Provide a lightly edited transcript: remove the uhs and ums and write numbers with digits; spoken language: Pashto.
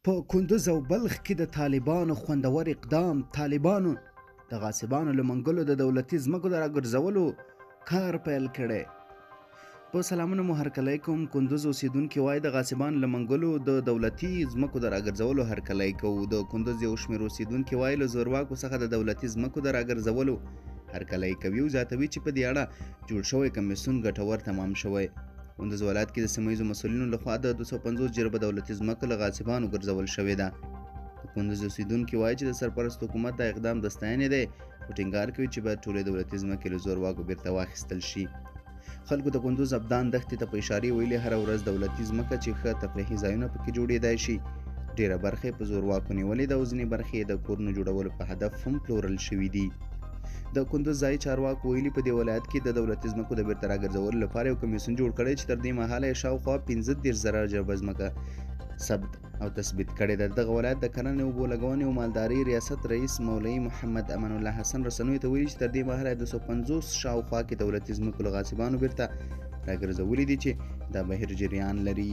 په کندوز او بلخ کې د طالبانو خوندور اقدام. طالبانو د غاصبانو له منګلو د دولتي ځمکو د راګرځولو کار پیل کړی. په سلامونه مو هرکلی کوم. کندوز اوسیدونکي وایي د غاصبانو له منګلو د دولتي ځمکو د راګرځولو هرکلی کوو. د کندوز یو شمېر اوسیدونکي وایي له زورواکو څخه د دولتي ځمکو د راګرځولو هرکلی کوي او زیاتوي چې په دې اړه جوړ شوی کمیسیون ګټور تمام شوی. کندوز ولایت کې د سیمه ییزو مسؤلینو لخوا د 250 جربه دولتي ځمکه له غاصبانو ګرځول شوې ده. د کندوز اوسیدونکي وایي چې د سرپرست حکومت دا اقدام د ستاینې دی او ټینګار کوي چې باید ټولې دولتي ځمکې له زورواکو بیرته واخیستل شي. خلکو د کندوز ابدان دښتې ته په اشارې ویلي هره ورځ دولتي ځمکه چې ښه تفریحي ځایونه پکې جوړېدای شي ډېره برخه یې په زورواکو نیولې ده او ځینې برخې یې د کورونو جوړولو په هدف هم پلورل شوي دي. د کندوز ځایي چارواکو ویلي په دې ولایت کې د دولتي ځمکو د بیرته راګرځولو لپاره یو کمیسیون جوړ کړی چې تر دې مهاله یې شاوخوا 15,000 جربه ځمکه ثبت او تثبیت کړې ده. دغه ولایت د کرنې، اوبو لګونې او مالدارۍ ریاست رئیس مولوي محمد امان الله حسن رسنیو ته ویلي چې تر دې مهاله 250 شاوخوا کې دولتي ځمکو له غاصبانو بیرته راګرځولې دي چې دا بهیر جریان لري.